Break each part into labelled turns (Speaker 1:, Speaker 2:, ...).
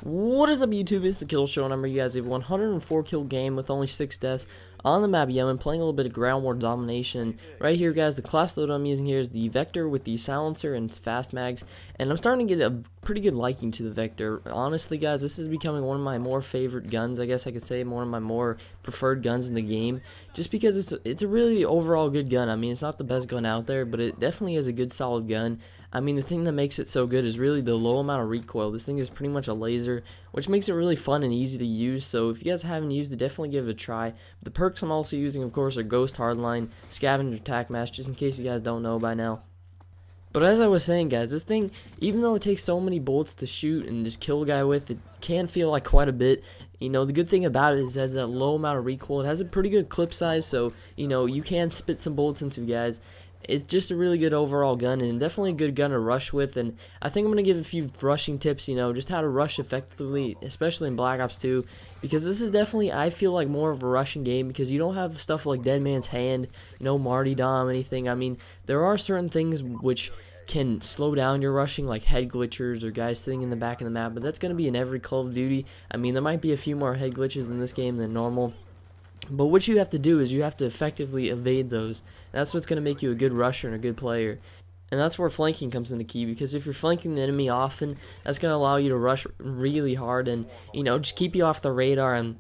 Speaker 1: What is up, YouTube? It's the Kill Show, and I'm you guys a 104 kill game with only 6 deaths on the map Yemen, playing a little bit of ground war domination. Right here, guys, the class load I'm using here is the Vector with the silencer and fast mags, and I'm starting to get a pretty good liking to the Vector. Honestly, guys, this is becoming one of my more favorite guns, I guess I could say, one of my more preferred guns in the game, just because it's a really overall good gun. I mean, it's not the best gun out there, but it definitely is a good solid gun. I mean, the thing that makes it so good is really the low amount of recoil. This thing is pretty much a laser, which makes it really fun and easy to use. So if you guys haven't used it, definitely give it a try. The perks I'm also using, of course, are Ghost Hardline, Scavenger Attack Mask, just in case you guys don't know by now. But as I was saying, guys, this thing, even though it takes so many bullets to shoot and just kill a guy with, it can feel like quite a bit. You know, the good thing about it is it has that low amount of recoil. It has a pretty good clip size, so, you know, you can spit some bullets into guys. It's just a really good overall gun, and definitely a good gun to rush with. And I think I'm going to give a few rushing tips, you know, just how to rush effectively, especially in Black Ops 2, because this is definitely, I feel like, more of a rushing game, because you don't have stuff like Dead Man's Hand, you know, Marty Dom, anything. I mean, there are certain things which can slow down your rushing, like head glitchers or guys sitting in the back of the map, but that's going to be in every Call of Duty. I mean, there might be a few more head glitches in this game than normal, but what you have to do is you have to effectively evade those. That's what's going to make you a good rusher and a good player. And that's where flanking comes into key, because if you're flanking the enemy often, that's going to allow you to rush really hard and, you know, just keep you off the radar and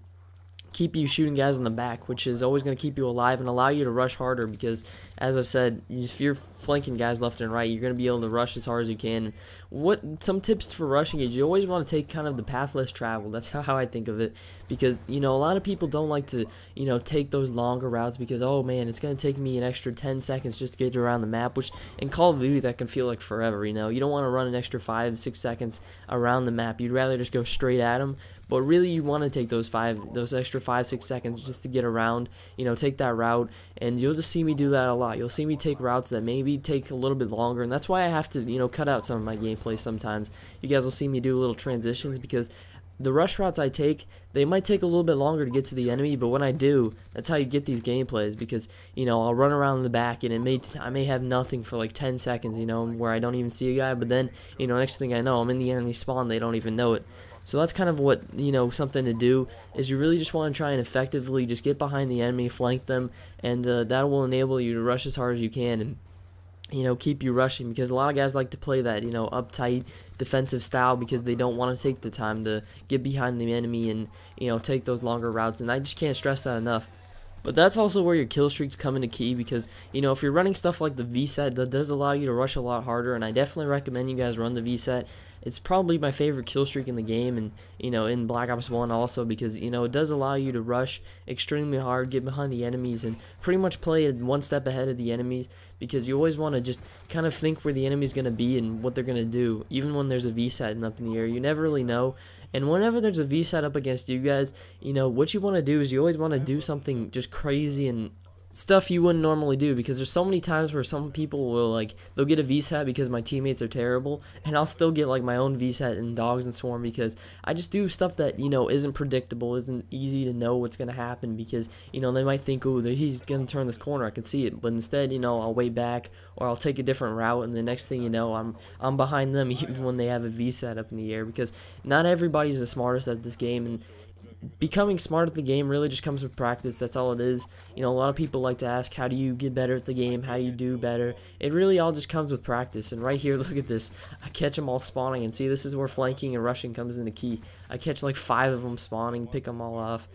Speaker 1: keep you shooting guys in the back, which is always going to keep you alive and allow you to rush harder, because as I've said, if you're flanking guys left and right, you're going to be able to rush as hard as you can. Some tips for rushing is you always want to take kind of the path less traveled. That's how I think of it, because, you know, a lot of people don't like to, you know, take those longer routes because, oh man, it's going to take me an extra 10 seconds just to get around the map, which in Call of Duty that can feel like forever. You know, you don't want to run an extra 5-6 seconds around the map. You'd rather just go straight at them. But really, you want to take those extra 5-6 seconds just to get around, you know, take that route, and you'll just see me do that a lot. You'll see me take routes that maybe take a little bit longer, and that's why I have to, you know, cut out some of my gameplay sometimes. You guys will see me do little transitions, because the rush routes I take, they might take a little bit longer to get to the enemy, but when I do, that's how you get these gameplays, because, you know, I'll run around in the back, and I may have nothing for like 10 seconds, you know, where I don't even see a guy, but then, you know, next thing I know, I'm in the enemy spawn, they don't even know it. So that's kind of what, you know, something to do, is you really just want to try and effectively just get behind the enemy, flank them, and that will enable you to rush as hard as you can and, you know, keep you rushing, because a lot of guys like to play that, you know, uptight defensive style, because they don't want to take the time to get behind the enemy and, you know, take those longer routes, and I just can't stress that enough. But that's also where your kill streaks come into key, because, you know, if you're running stuff like the VSET, that does allow you to rush a lot harder, and I definitely recommend you guys run the VSET. It's probably my favorite kill streak in the game, and, you know, in Black Ops 1 also, because, you know, it does allow you to rush extremely hard, get behind the enemies, and pretty much play it one step ahead of the enemies, because you always want to just kind of think where the enemy's going to be and what they're going to do, even when there's a VSET up in the air. You never really know. And whenever there's a VSET up against you guys, you know, what you want to do is you always want to do something just crazy and stuff you wouldn't normally do, because there's so many times where some people will, like, they'll get a VSAT because my teammates are terrible, and I'll still get like my own VSAT in Dogs and Swarm, because I just do stuff that, you know, isn't predictable, isn't easy to know what's gonna happen, because, you know, they might think, oh, he's gonna turn this corner, I can see it, but instead, you know, I'll wait back, or I'll take a different route, and the next thing you know, I'm behind them even when they have a VSAT up in the air, because not everybody's the smartest at this game, and becoming smart at the game really just comes with practice. That's all it is. You know, a lot of people like to ask, how do you get better at the game? How do you do better? It really all just comes with practice. And right here, look at this. I catch them all spawning, and see, this is where flanking and rushing comes into key. I catch like 5 of them spawning, pick them all off.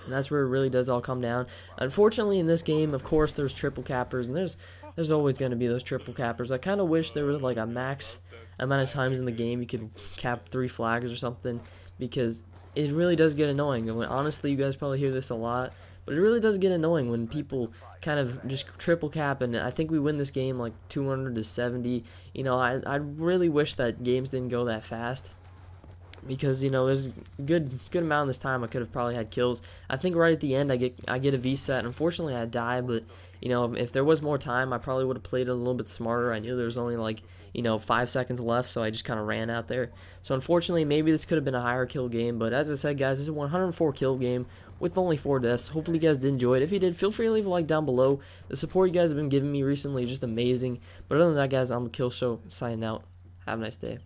Speaker 1: And that's where it really does all come down. Unfortunately, in this game, of course, there's triple cappers, and there's always going to be those triple cappers. I kind of wish there was like a max amount of times in the game you could cap 3 flags or something, because it really does get annoying. And honestly, you guys probably hear this a lot, but it really does get annoying when people kind of just triple cap, and I think we win this game like 200-70. You know, I really wish that games didn't go that fast, because, you know, there's a good amount of this time I could have probably had kills. I think right at the end I get a VSAT. Unfortunately, I die, but, you know, if there was more time, I probably would have played it a little bit smarter. I knew there was only like, you know, 5 seconds left, so I just kind of ran out there. So unfortunately, maybe this could have been a higher kill game, but as I said, guys, this is a 104 kill game with only 4 deaths. Hopefully you guys did enjoy it. If you did, feel free to leave a like down below. The support you guys have been giving me recently is just amazing. But other than that, guys, I'm the Kill Show, signing out. Have a nice day.